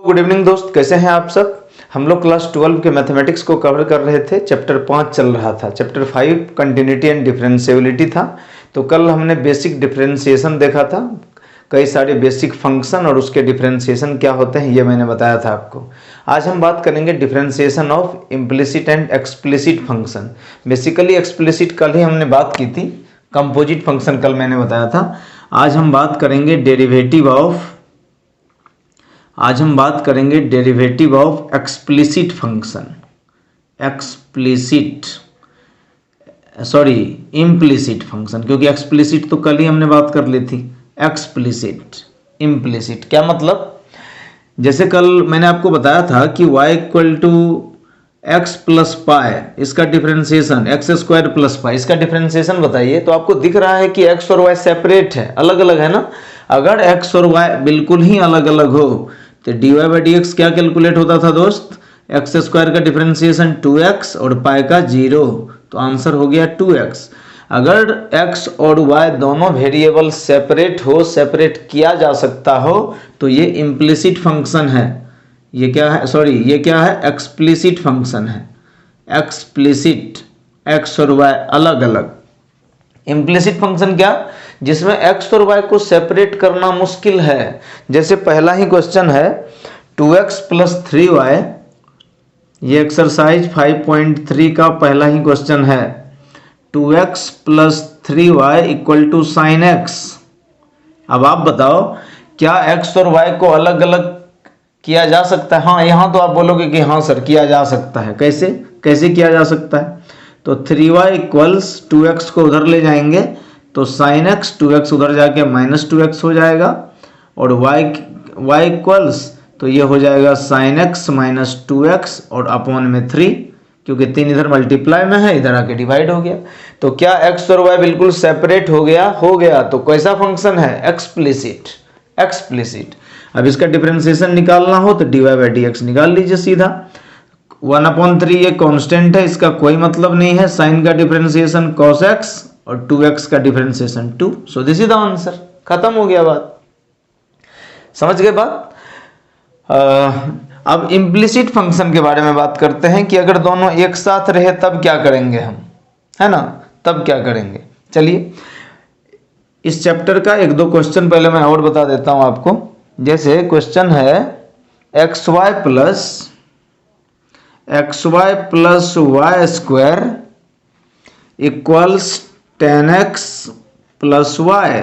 Good evening दोस्त, कैसे हैं आप सब। हम लोग क्लास 12 के मैथमेटिक्स को कवर कर रहे थे। चैप्टर 5 चल रहा था। चैप्टर 5 कंटिन्यूटी एंड डिफरेंशिएबिलिटी था। तो कल हमने बेसिक डिफरेंशिएशन देखा था, कई सारे बेसिक फंक्शन और उसके डिफरेंशिएशन क्या होते हैं ये मैंने बताया था आपको। आज हम बात करेंगे differentiation of implicit and explicit function. Basically explicit कल ही हमने बात की थी, कंपोजिट फंक्शन कल मैंने बताया था। आज हम बात करेंगे derivative of explicit function, implicit function, क्योंकि एक्सप्लिसिट तो कल ही हमने बात कर ली थी। एक्सप्लिसिट, इम्प्लिसिट क्या मतलब, जैसे कल मैंने आपको बताया था कि y equal to x plus pi, इसका differentiation x square plus pi, इसका डिफरेंशिएशन बताइए। तो आपको दिख रहा है कि x और y सेपरेट है, अलग अलग है ना। अगर x और y बिल्कुल ही अलग अलग हो तो dy बाई डी एक्स क्या कैलकुलेट होता था दोस्त, एक्स स्क्वायर का डिफरेंशिएशन 2x और पाई का 0, तो आंसर हो गया 2x। अगर x और y दोनों वेरिएबल सेपरेट हो, सेपरेट किया जा सकता हो, तो ये इम्प्लिसिट फंक्शन है। ये क्या है, एक्सप्लिसिट फंक्शन है। एक्सप्लिसिट, x और y अलग अलग। इम्प्लिसिट फंक्शन क्या, जिसमें x और y को सेपरेट करना मुश्किल है। जैसे पहला ही क्वेश्चन है 2x प्लस 3y, ये एक्सरसाइज 5.3 का पहला ही क्वेश्चन है। 2x plus 3y equal to sine x। अब आप बताओ क्या x और y को अलग अलग किया जा सकता है। हाँ, यहाँ तो आप बोलोगे कि हाँ सर किया जा सकता है। कैसे किया जा सकता है, तो 3y इक्वल्स 2x को उधर ले जाएंगे तो साइन x, 2x उधर जाके माइनस 2x हो जाएगा, और y इक्वल्स तो ये हो जाएगा साइन x माइनस 2x और अपॉन में 3, क्योंकि 3 इधर मल्टीप्लाई में है, इधर आके डिवाइड हो गया। तो क्या x और y बिल्कुल सेपरेट हो गया। तो कैसा फंक्शन है, एक्सप्लिसिट। अब इसका डिफरेंशिएशन निकालना हो तो dy बाई डी एक्स निकाल लीजिए सीधा। 1/3 ये कांस्टेंट है, इसका कोई मतलब नहीं है। साइन का डिफरेंशिएशन cos x और 2x का differentiation 2। So this is the answer. खत्म हो गया बात, समझ गए बात। अब इम्प्लिसिट फंक्शन के बारे में बात करते हैं कि अगर दोनों एक साथ रहे तब क्या करेंगे हम, है ना, तब क्या करेंगे। चलिए इस चैप्टर का एक दो क्वेश्चन पहले मैं और बता देता हूं आपको। जैसे क्वेश्चन है xy plus y square equals 10x plus y.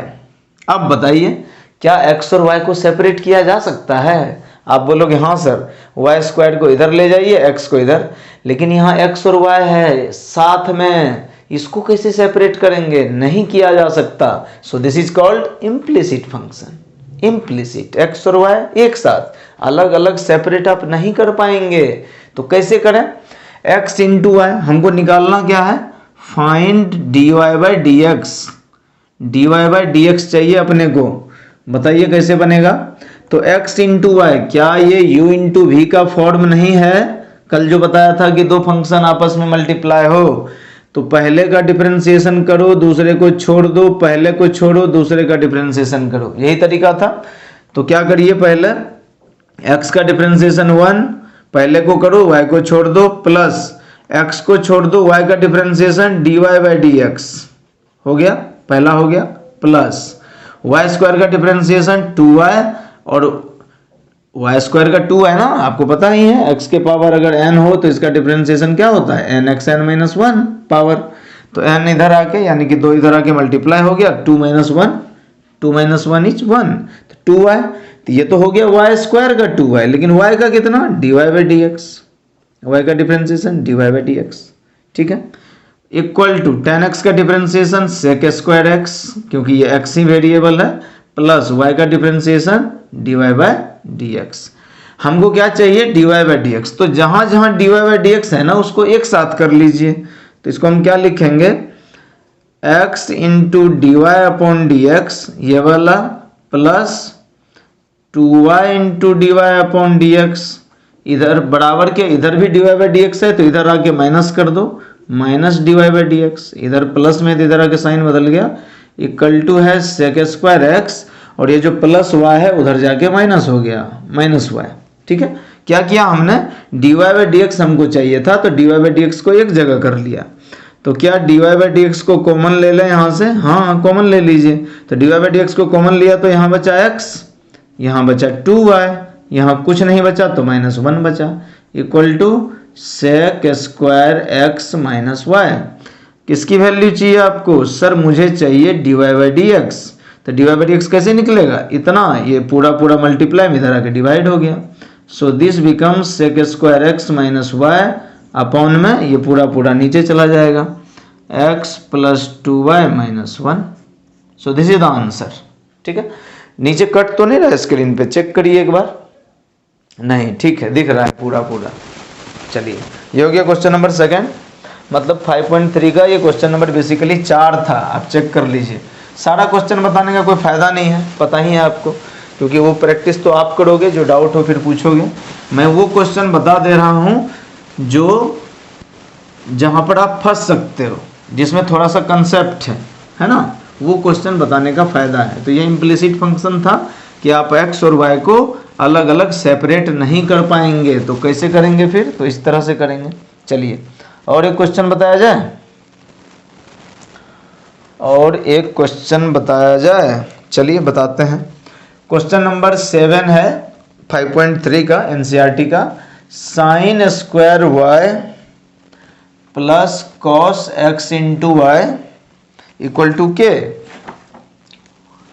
अब बताइए क्या x और y को सेपरेट किया जा सकता है। आप बोलोगे हाँ सर, वाई स्क्वायर को इधर ले जाइए, x को इधर, लेकिन यहाँ x और y है साथ में, इसको कैसे सेपरेट करेंगे, नहीं किया जा सकता। सो this is called implicit function. Implicit, x और y एक साथ, अलग अलग सेपरेट आप नहीं कर पाएंगे। तो कैसे करें, x इंटू वाई हमको निकालना क्या है, find dy by D x चाहिए अपने को। बताइए कैसे बनेगा। तो x इंटू वाई, क्या ये u इंटू वी का फॉर्म नहीं है। कल जो बताया था कि दो फंक्शन आपस में मल्टीप्लाई हो तो पहले का डिफरेंशिएशन करो, दूसरे को छोड़ दो, पहले को छोड़ो, दूसरे का डिफरेंशिएशन करो, यही तरीका था। तो क्या करिए, पहले x का डिफरेंशिएशन 1 पहले को करो, y को छोड़ दो, प्लस x को छोड़ दो, y का differentiation dy by D x हो गया, पहला हो गया, प्लस y स्क्वायर का डिफरेंशिएशन 2y, और y स्क्वायर का 2 है ना, आपको पता ही है। x के पावर अगर n हो तो इसका डिफरेंशिएशन क्या होता है, nxn माइनस 1 पावर। तो n इधर आके यानी कि 2 इधर आके मल्टीप्लाई हो गया, 2 माइनस 1 इज 1, तो 2y। तो ये तो हो गया y स्क्वायर का 2y, लेकिन y का कितना, dy by D x, y का differentiation dy by D x, ठीक है, इक्वल टू 10x का डिफरेंशिएशन सेक स्क्वायर x, क्योंकि ये x ही वेरिएबल है, प्लस y का differentiation dy by D x. हमको क्या चाहिए, dy बाई डी एक्स। तो जहां जहां dy बाई डी एक्स है ना, उसको एक साथ कर लीजिए। तो इसको हम क्या लिखेंगे, x into d y upon d x ये वाला, plus 2y into d y upon d x, इधर बराबर के इधर भी dy बाई डी एक्स है तो इधर आके माइनस कर दो, minus dy by D x, इधर प्लस में इधर आके साइन बदल गया, इक्वल टू है सेक स्क्वायर x, और ये जो प्लस y है उधर जाके माइनस हो गया, माइनस y, ठीक है, क्या किया हमने, dy बाई डी एक्स हमको चाहिए था, तो dy बाई डी एक्स को एक जगह कर लिया। तो क्या dy बाई डी एक्स को कॉमन ले लें यहाँ से, हाँ कॉमन ले लीजिए। तो dy बाई डी एक्स को कॉमन लिया तो यहाँ बचा x, यहाँ बचा 2y, यहाँ कुछ नहीं बचा तो -1 बचा, equal to sec square x minus y. किसकी वैल्यू चाहिए आपको, सर मुझे चाहिए dy बाई डी एक्स। तो dy बाई डी एक्स कैसे निकलेगा, इतना, ये पूरा पूरा मल्टीप्लाई में इधर आके डिवाइड हो गया। So this becomes sec square x minus y upon में ये पूरा पूरा नीचे चला जाएगा, x plus 2y minus 1। So this is the answer. ठीक है, नीचे कट तो नहीं रहा स्क्रीन पे, चेक करिए एक बार, नहीं ठीक है दिख रहा है पूरा पूरा। चलिए ये हो गया क्वेश्चन नंबर सेकंड, मतलब 5.3 का ये क्वेश्चन नंबर बेसिकली 4 था, आप चेक कर लीजिए। सारा क्वेश्चन बताने का कोई फायदा नहीं है, पता ही है आपको, क्योंकि वो प्रैक्टिस तो आप करोगे, जो डाउट हो फिर पूछोगे। मैं वो क्वेश्चन बता दे रहा हूँ जो जहाँ पर आप फंस सकते हो, जिसमें थोड़ा सा कंसेप्ट है ना, वो क्वेश्चन बताने का फायदा है। तो ये इम्प्लिसिट फंक्शन था कि आप x और y को अलग अलग सेपरेट नहीं कर पाएंगे, तो कैसे करेंगे फिर, तो इस तरह से करेंगे। चलिए और एक क्वेश्चन बताया जाए, और एक क्वेश्चन बताया जाए, चलिए बताते हैं। क्वेश्चन नंबर 7 है 5.3 का एनसीईआरटी का, sine square y plus cos x into y equal to k,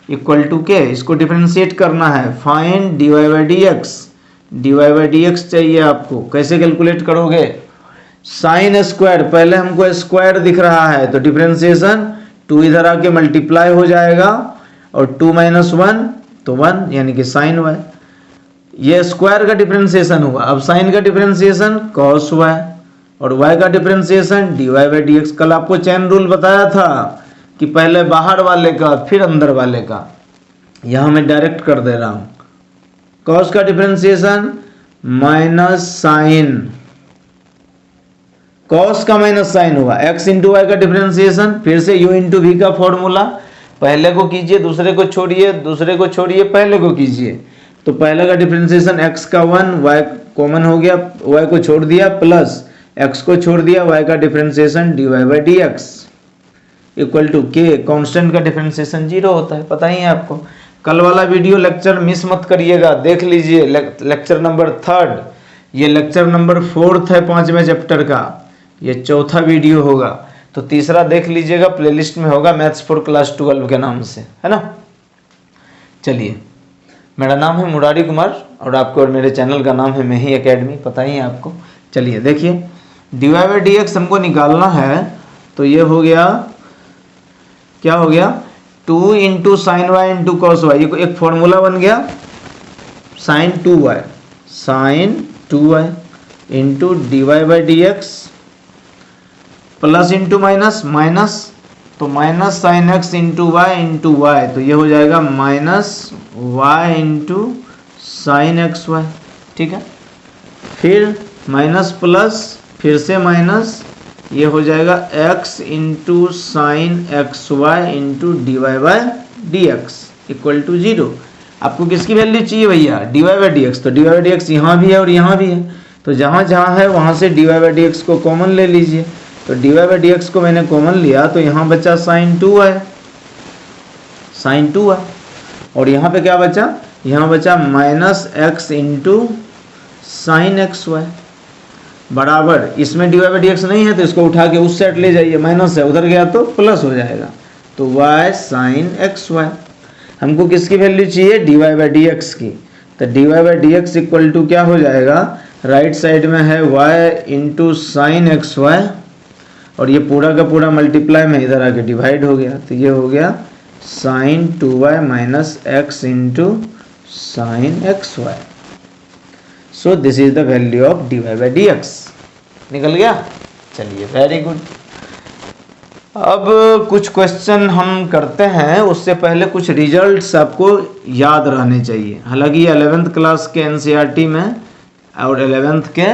equal to k, इसको डिफरेंशिएट करना है। Find dy by D x, dy by D x चाहिए आपको, कैसे कैलकुलेट करोगे, साइन स्क्वायर, पहले हमको स्क्वायर दिख रहा है तो डिफरेंशिएशन 2 इधर आके मल्टीप्लाई हो जाएगा, और 2 माइनस 1 तो 1, यानी कि साइन वाई। ये स्क्वायर का डिफरेंशिएशन हुआ, अब साइन का डिफरेंशिएशन कॉस वाई, और y का differentiation dy by D x. कल आपको चेन रूल बताया था कि पहले बाहर वाले का फिर अंदर वाले का, यहां मैं डायरेक्ट कर दे रहा हूं। कॉस का डिफरेंशिएशन माइनस साइन, कॉस का माइनस साइन हुआ, x इंटू वाई का डिफरेंशिएशन, फिर से u इंटू वी का फॉर्मूला, पहले को कीजिए दूसरे को छोड़िए, दूसरे को छोड़िए पहले को कीजिए। तो पहले का डिफरेंशिएशन x का 1, y कॉमन हो गया, y को छोड़ दिया, प्लस x को छोड़ दिया, y का differentiation dy by D x equal to k. Constant का डिफरेंशिएशन 0 होता है, पता ही है आपको। कल वाला वीडियो लेक्चर मिस मत करिएगा, देख लीजिए, लेक्चर नंबर 3, ये लेक्चर नंबर 4 है 5वें चैप्टर का, ये चौथा वीडियो होगा, तो तीसरा देख लीजिएगा, प्लेलिस्ट में होगा, मैथ्स फॉर क्लास 12 के नाम से, है ना। चलिए, मेरा नाम है मुरारी कुमार, और आपको और मेरे चैनल का नाम है मैं ही एकेडमी, पता ही है आपको। चलिए देखिए, dy बाई डी एक्स हमको निकालना है, तो ये हो गया, क्या हो गया, 2 into sine y into cos y, ये एक फॉर्मूला बन गया, sine 2y, sine 2y into dy by D x, plus into minus, minus, तो minus sine x into y, तो ये हो जाएगा minus y into sine x y. ठीक है, फिर माइनस प्लस, फिर से माइनस, ये हो जाएगा x into sine x y into d y by D x equal to 0। आपको किसकी वैल्यू चाहिए भैया, dy बाई डी एक्स, तो dy बाई डी एक्स यहाँ भी है और यहाँ भी है, तो जहाँ जहाँ है वहाँ से dy बाई डी एक्स को कॉमन ले लीजिए। तो dy बाई डी एक्स को मैंने कॉमन लिया, तो यहाँ बचा साइन 2y, साइन 2y, और यहाँ पे क्या बचा, यहाँ बचा minus x into sine x y बराबर, इसमें dy बाई डी एक्स नहीं है तो इसको उठा के उस साइड ले जाइए, माइनस है, उधर गया तो प्लस हो जाएगा, तो y साइन एक्स वाई। हमको किसकी वैल्यू चाहिए, dy बाई डी एक्स की, तो dy by D x equal to क्या हो जाएगा, राइट साइड में है y into sine x y, और ये पूरा का पूरा मल्टीप्लाई में इधर आके डिवाइड हो गया, तो ये हो गया sine 2y minus x into sine x y. So this is the value of dy by D x. निकल गया, चलिए वेरी गुड। अब कुछ क्वेश्चन हम करते हैं, उससे पहले कुछ रिजल्ट्स आपको याद रहने चाहिए। हालांकि ये 11th क्लास के एनसीईआरटी में और 11th के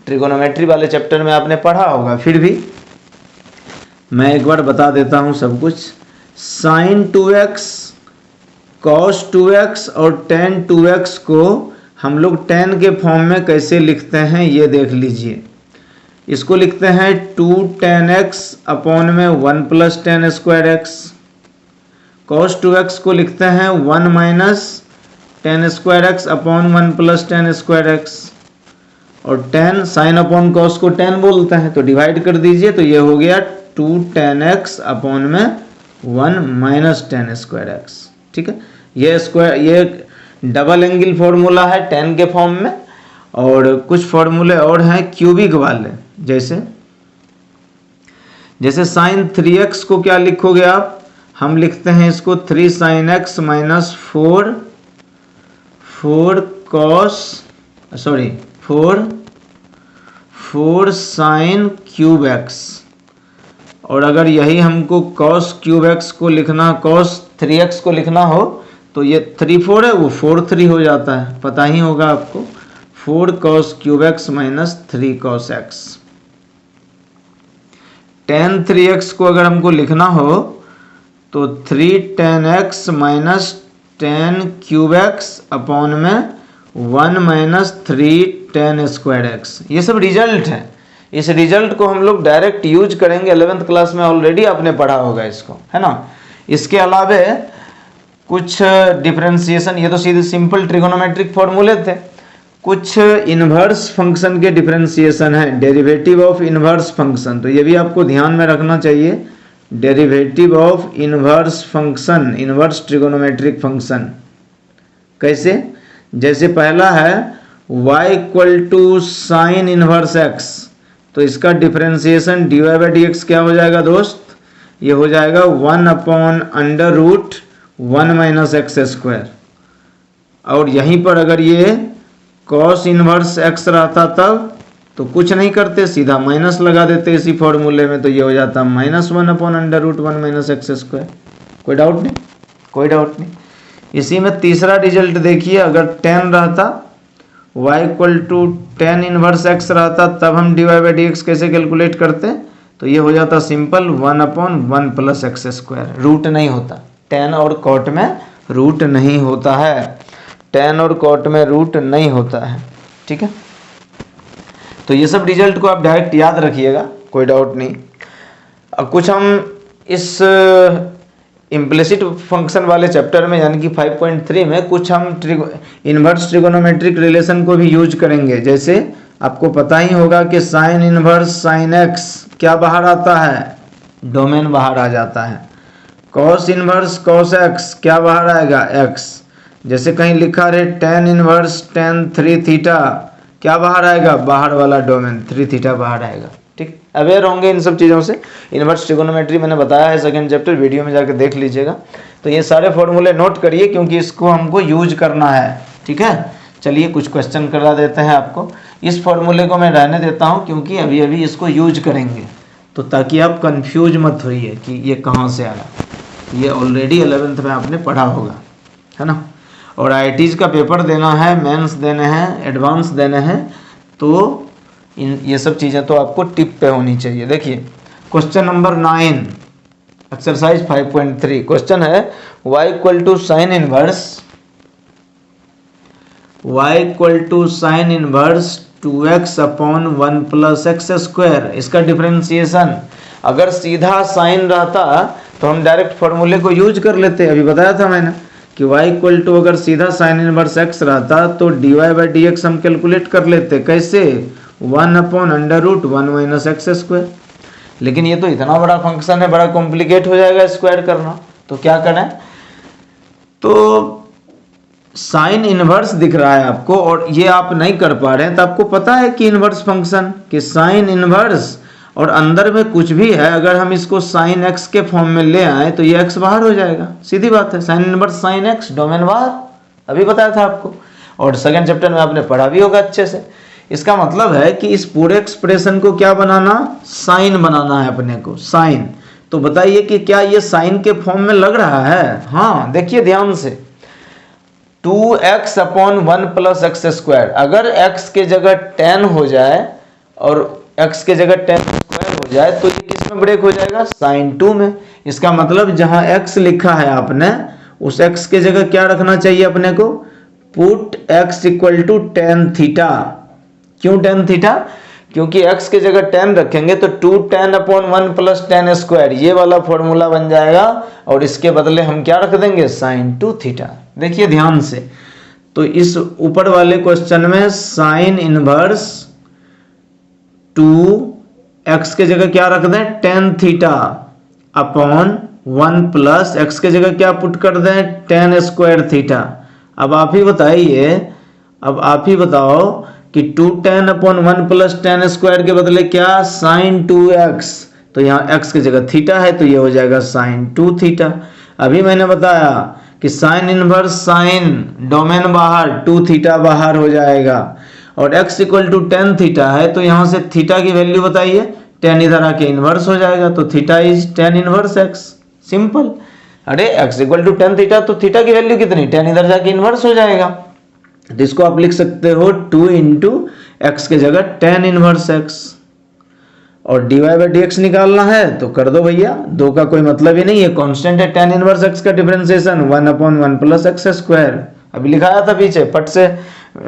ट्रिगोनोमेट्री वाले चैप्टर में आपने पढ़ा होगा, फिर भी मैं एक बार बता देता हूँ सब कुछ। साइन 2x, कॉस 2x और टेन 2x को हम लोग tan के फॉर्म में कैसे लिखते हैं ये देख लीजिए। इसको लिखते हैं 2 tan x अपॉन में 1 plus tan square x. cos 2x को लिखते हैं 1 minus tan square x upon 1 plus tan square x. और tan साइन अपॉन cos को tan बोलते हैं, तो डिवाइड कर दीजिए, तो ये हो गया 2 tan x अपॉन में 1 माइनस tan स्क्वायर एक्स। ठीक है, ये डबल एंगल फॉर्मूला है tan के फॉर्म में। और कुछ फॉर्मूले और हैं क्यूबिक वाले, जैसे साइन 3x को क्या लिखोगे आप, हम लिखते हैं इसको 3 sin x minus 4 sin cube x। और अगर यही हमको cos क्यूब x को लिखना, cos 3x को लिखना हो, तो ये 3 4 है, वो 4 3 हो जाता है, पता ही होगा आपको। 4 cos cube x minus 3 cos x। tan 3x को अगर हमको लिखना हो तो 3 tan x minus tan cube x upon में 1 माइनस 3 tan स्क्वायर x। ये सब रिजल्ट है। इस रिजल्ट को हम लोग डायरेक्ट यूज करेंगे, 11th क्लास में ऑलरेडी आपने पढ़ा होगा इसको, है ना। इसके अलावे कुछ डिफरेंशिएशन, ये तो सीधे सिंपल ट्रिगोनोमेट्रिक फॉर्मूले थे। कुछ इन्वर्स फंक्शन के डिफरेंशिएशन है, डेरिवेटिव ऑफ इन्वर्स फंक्शन, तो ये भी आपको ध्यान में रखना चाहिए। Derivative of inverse function, inverse trigonometric function कैसे, जैसे पहला है y equal to sine inverse x, तो इसका डिफरेंशिएशन dy बाई dx क्या हो जाएगा दोस्त, ये हो जाएगा 1 upon under root 1 minus x square. और यहीं पर अगर ये cos इनवर्स x रहता तब तो कुछ नहीं करते, सीधा माइनस लगा देते इसी फॉर्मूले में, तो ये हो जाता -1 upon under root 1 minus x square. कोई डाउट नहीं, कोई डाउट नहीं। इसी में तीसरा रिजल्ट देखिए, अगर tan रहता, y equal to tan inverse x रहता, तब हम dy बाई dx कैसे कैलकुलेट करते, तो ये हो जाता simple 1 upon 1 plus x square. Root नहीं होता, tan और cot में रूट नहीं होता है, tan और cot में रूट नहीं होता है। ठीक है, तो ये सब रिजल्ट को आप डायरेक्ट याद रखिएगा, कोई डाउट नहीं। अब कुछ हम इस इम्प्लिसिट फंक्शन वाले चैप्टर में, यानी कि 5.3 में, कुछ हम इन्वर्स ट्रिगोनोमेट्रिक रिलेशन को भी यूज करेंगे। जैसे आपको पता ही होगा कि साइन इन्वर्स साइन एक्स क्या बाहर आता है, डोमेन बाहर आ जाता है। कॉस इन्वर्स कॉस एक्स क्या बाहर आएगा, एक्स। जैसे कहीं लिखा रहे tan इन्वर्स tan 3 थीटा क्या बाहर आएगा, बाहर वाला डोमेन 3 थीटा बाहर आएगा। ठीक, अवेयर होंगे इन सब चीज़ों से। इन्वर्स ट्रिगोनोमेट्री मैंने बताया है सेकंड चैप्टर, वीडियो में जाकर देख लीजिएगा। तो ये सारे फॉर्मूले नोट करिए, क्योंकि इसको हमको यूज करना है। ठीक है, चलिए कुछ क्वेश्चन करा देते हैं आपको। इस फॉर्मूले को मैं रहने देता हूँ, क्योंकि अभी अभी इसको यूज करेंगे, तो ताकि आप कंफ्यूज मत होइए कि ये कहाँ से आया। ये ऑलरेडी 11th में आपने पढ़ा होगा, है ना। और IITs का पेपर देना है, मेंस देने हैं, एडवांस देने हैं, तो ये सब चीज़ें तो आपको टिप पे होनी चाहिए। देखिए क्वेश्चन नंबर 9 एक्सरसाइज 5.3 क्वेश्चन है y equal to sine inverse 2x upon 1 plus x square. इसका डिफरेंशिएशन, अगर सीधा साइन रहता तो हम डायरेक्ट फॉर्मूले को यूज कर लेते। अभी बताया था मैंने कि y इक्वल टू अगर सीधा साइन इनवर्स x रहता तो dy बाई dx हम कैलकुलेट कर लेते। कैसे, 1 upon under root 1 minus x square. लेकिन ये तो इतना बड़ा फंक्शन है, बड़ा कॉम्प्लिकेट हो जाएगा स्क्वायर करना, तो क्या करें, तो साइन इनवर्स दिख रहा है आपको और ये आप नहीं कर पा रहे हैं, तो आपको पता है कि इनवर्स फंक्शन कि साइन इनवर्स और अंदर में कुछ भी है, अगर हम इसको साइन एक्स के फॉर्म में ले आए तो ये एक्स बाहर हो जाएगा, सीधी बात है। Sine inverse sine x, domain बाहर, अभी बताया था आपको, और सेकंड चैप्टर में आपने पढ़ा भी होगा अच्छे से। इसका मतलब है कि इस पूरे एक्सप्रेशन को क्या बनाना, साइन बनाना है अपने को, साइन। तो बताइए कि क्या ये साइन के फॉर्म में लग रहा है। हाँ देखिए ध्यान से, 2x upon 1 plus x square, अगर x के जगह tan हो जाए और x के जगह tan स्क्वायर हो जाए तो ये किस में ब्रेक हो जाएगा, साइन 2 में। इसका मतलब जहां x लिखा है आपने, उस x के जगह क्या रखना चाहिए अपने को, put x equal to tan theta. क्यों टेन थीटा? क्योंकि x की जगह टेन रखेंगे तो 2tan/1 प्लस टेन स्क्वायर ये वाला फॉर्मूला बन जाएगा, और इसके बदले हम क्या रख देंगे, साइन 2 थीटा। देखिए ध्यान से, तो इस ऊपर वाले क्वेश्चन में साइन इनवर्स 2x के जगह क्या रख दें, tan theta upon 1 plus x के जगह क्या पुट कर दें, टेन स्क्वायर थीटा। अब आप ही बताइए, अब आप ही बताओ कि 2tan/1 प्लस टेन स्क्वायर के बदले क्या, साइन 2x, तो यहाँ x की जगह थीटा है तो ये हो जाएगा साइन 2 थीटा। अभी मैंने बताया कि साइन इनवर्स साइन डोमेन बाहर 2 थीटा बाहर हो जाएगा, और x equal to tan theta है तो यहाँ से थीटा की वैल्यू बताइए, टेन इधर आके इनवर्स हो जाएगा तो theta is tan inverse x। Simple. अरे x equal to tan theta तो थीटा की वैल्यू कितनी, टेन इधर जाके इनवर्स हो जाएगा, तो इसको आप लिख सकते हो 2 इंटू एक्स के जगह टेन इनवर्स x, और dy बाई dx निकालना है तो कर दो भैया, दो का कोई मतलब ही नहीं है, कांस्टेंट है टेन इनवर्स x का डिफरेंशिएशन 1/1 प्लस एक्स स्क्वायर। अभी लिखाया था पीछे, पट से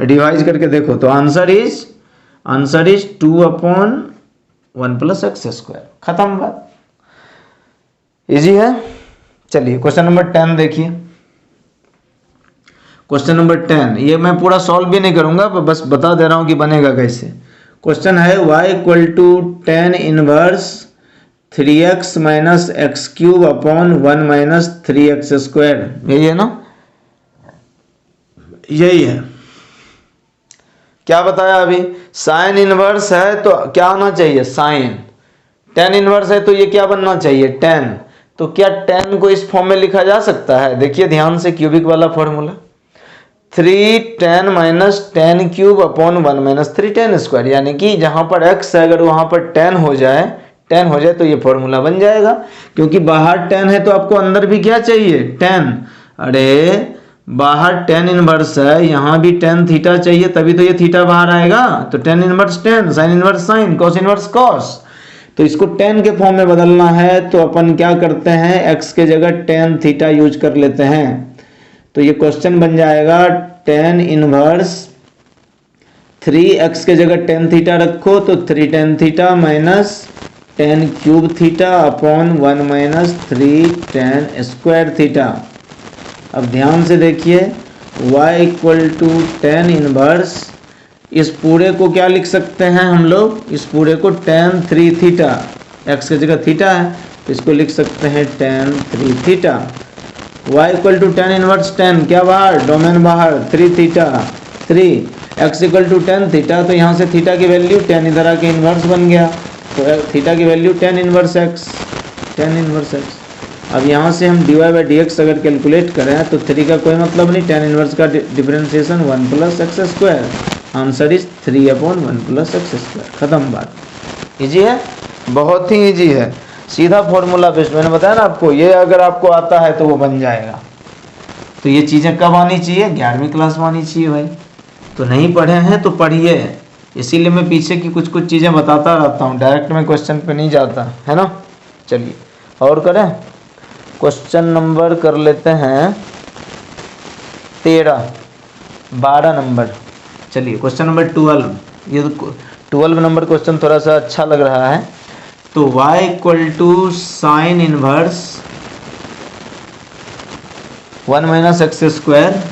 डिवाइड करके देखो तो answer is 2/1 plus x square. खत्म बात, इजी है। चलिए क्वेश्चन नंबर 10 देखिए। क्वेश्चन नंबर 10 ये मैं पूरा सॉल्व भी नहीं करूंगा, बस बता दे रहा हूं कि बनेगा कैसे। क्वेश्चन है y equal to tan inverse 3x minus x cube upon 1 minus 3x square. यही है ना, यही है। क्या बताया अभी, साइन इनवर्स है तो क्या आना चाहिए, साइन। टेन इनवर्स है तो ये क्या बनना चाहिए, टेन। तो क्या टेन को इस फॉर्म में लिखा जा सकता है, देखिए ध्यान से, क्यूबिक वाला formula 3tan minus ten cube upon 1 minus 3tan square, यानी कि जहां पर x है अगर वहां पर tan हो जाए तो ये फॉर्मूला बन जाएगा। क्योंकि बाहर tan है तो आपको अंदर भी क्या चाहिए, tan। अरे बाहर tan इनवर्स है, यहाँ भी tan थीटा चाहिए, तभी तो ये थीटा बाहर आएगा। तो tan inverse tan, sine inverse sine, cos inverse cos. तो इसको tan के फॉर्म में बदलना है तो अपन क्या करते हैं, x के जगह tan थीटा यूज कर लेते हैं। तो ये क्वेश्चन बन जाएगा tan इनवर्स 3x के जगह tan थीटा रखो तो 3 tan theta minus tan cube theta upon 1 minus 3 tan square theta. अब ध्यान से देखिए, y equal to tan inverse, इस पूरे को क्या लिख सकते हैं हम लोग, इस पूरे को tan 3 थीटा, x की जगह थीटा है तो इसको लिख सकते हैं tan 3 theta. y equal to tan inverse tan, क्या बाहर, डोमेन बाहर, 3 theta 3, x equal to tan theta, तो यहाँ से थीटा की वैल्यू tan इधर आके इनवर्स बन गया, तो थीटा की वैल्यू tan इनवर्स x। अब यहाँ से हम dy बाई dx अगर कैलकुलेट करें तो 3 का कोई मतलब नहीं, tan इनवर्स का differentiation 1 plus x square, answer is 3/1 plus x square. खत्म बात। इजी है, बहुत ही इजी है, सीधा फॉर्मूला बेस्ड। मैंने बताया ना आपको, ये अगर आपको आता है तो वो बन जाएगा। तो ये चीज़ें कब आनी चाहिए, 11वीं क्लास में आनी चाहिए भाई। तो नहीं पढ़े हैं तो पढ़िए, इसीलिए मैं पीछे की कुछ चीज़ें बताता रहता हूँ, डायरेक्ट में क्वेश्चन पे नहीं जाता है ना। चलिए और करें, क्वेश्चन नंबर कर लेते हैं 12 नंबर। चलिए क्वेश्चन नंबर 12, ये तो 12 नंबर क्वेश्चन थोड़ा सा अच्छा लग रहा है। तो y equal to sine inverse 1 minus x square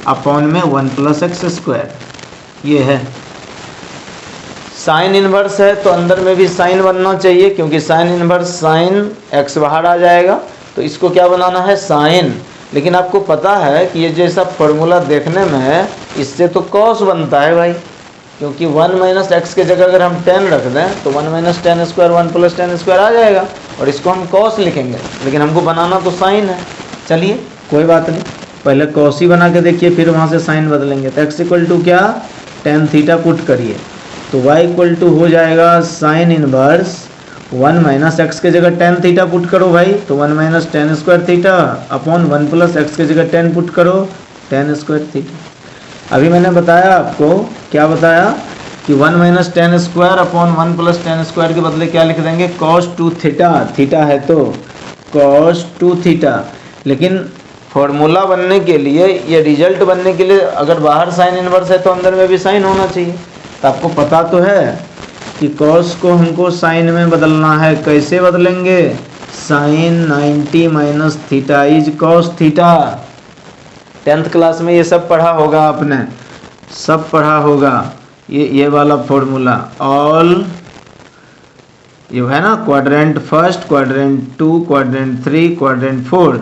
upon में 1 प्लस एक्स स्क्वायर, ये है। साइन इनवर्स है तो अंदर में भी साइन बनना चाहिए, क्योंकि साइन इनवर्स साइन x बाहर आ जाएगा, तो इसको क्या बनाना है, साइन। लेकिन आपको पता है कि ये जैसा फॉर्मूला देखने में है, इससे तो कॉस बनता है भाई, क्योंकि 1 माइनस एक्स के जगह अगर हम tan रख दें तो 1 minus tan square 1 plus tan square आ जाएगा, और इसको हम कॉस लिखेंगे, लेकिन हमको बनाना तो साइन है। चलिए कोई बात नहीं, पहले कॉस ही बना के देखिए, फिर वहाँ से साइन बदलेंगे। तो x इक्वल टू क्या, tan थीटा पुट करिए, तो y इक्वल टू हो जाएगा साइन इनवर्स 1 माइनस एक्स के जगह tan थीटा पुट करो भाई, तो 1 minus tan square theta upon 1 plus x के जगह tan पुट करो, tan स्क्वायर थीटा। अभी मैंने बताया आपको, क्या बताया कि 1 minus tan square upon 1 plus tan square के बदले क्या लिख देंगे, cos 2 थीटा, थीटा है तो cos 2 थीटा। लेकिन फॉर्मूला बनने के लिए या रिजल्ट बनने के लिए अगर बाहर साइन इनवर्स है तो अंदर में भी साइन होना चाहिए। तो आपको पता तो है कि कॉस को हमको साइन में बदलना है। कैसे बदलेंगे? Sine 90 minus theta is cos theta. 10th class में ये सब पढ़ा होगा आपने, सब पढ़ा होगा ये वाला फॉर्मूला। ऑल ये है ना, quadrant first, quadrant 2, quadrant 3, quadrant 4।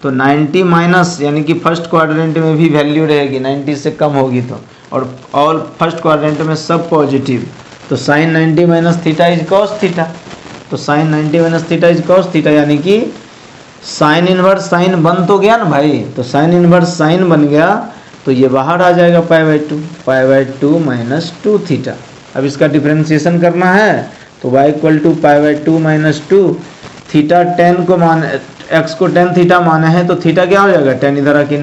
तो 90 माइनस यानी कि फर्स्ट क्वाड्रेंट में भी वैल्यू रहेगी, 90 से कम होगी तो, और ऑल फर्स्ट क्वाड्रेंट में सब पॉजिटिव। तो sine 90 minus theta is cos theta. तो sine 90 minus theta is cos theta, यानी कि साइन इनवर्स साइन बन तो गया ना भाई। तो साइन इनवर्स साइन बन गया तो ये बाहर आ जाएगा पाई/2 माइनस 2 थीटा। अब इसका डिफरेंशिएशन करना है तो y इक्वल टू पाई/2 माइनस 2 थीटा। 10 को माने, x को tan थीटा माने हैं तो थीटा क्या हो जाएगा? tan इधर आके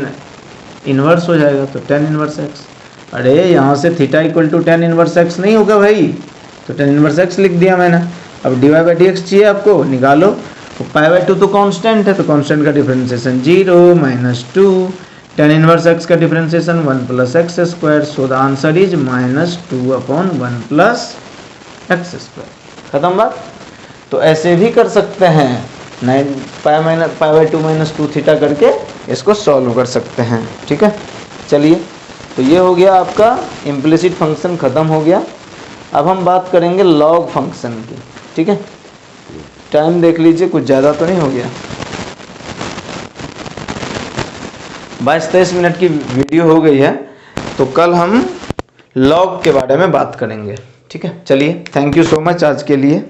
इन्वर्स हो जाएगा, तो tan इन्वर्स x। अरे यहाँ से theta equal to tan inverse x नहीं होगा भाई, तो tan इन्वर्स x लिख दिया मैंने। अब dy/dx चाहिए आपको, निकालो। तो पाई/2 तो कांस्टेंट है, तो कांस्टेंट का differentiation 0 minus 2, tan inverse x का differentiation 1 plus x square. So the answer is -2/1 plus x square. खत्म बात। तो ऐसे भी कर सकते हैं, पाई/2 माइनस 2 थीटा करके इसको सॉल्व कर सकते हैं। ठीक है, चलिए, तो ये हो गया आपका इम्प्लिसिट फंक्शन, ख़त्म हो गया। अब हम बात करेंगे लॉग फंक्शन की। ठीक है, टाइम देख लीजिए, कुछ ज़्यादा तो नहीं हो गया। 22-23 मिनट की वीडियो हो गई है, तो कल हम लॉग के बारे में बात करेंगे। ठीक है, चलिए, थैंक यू सो मच आज के लिए।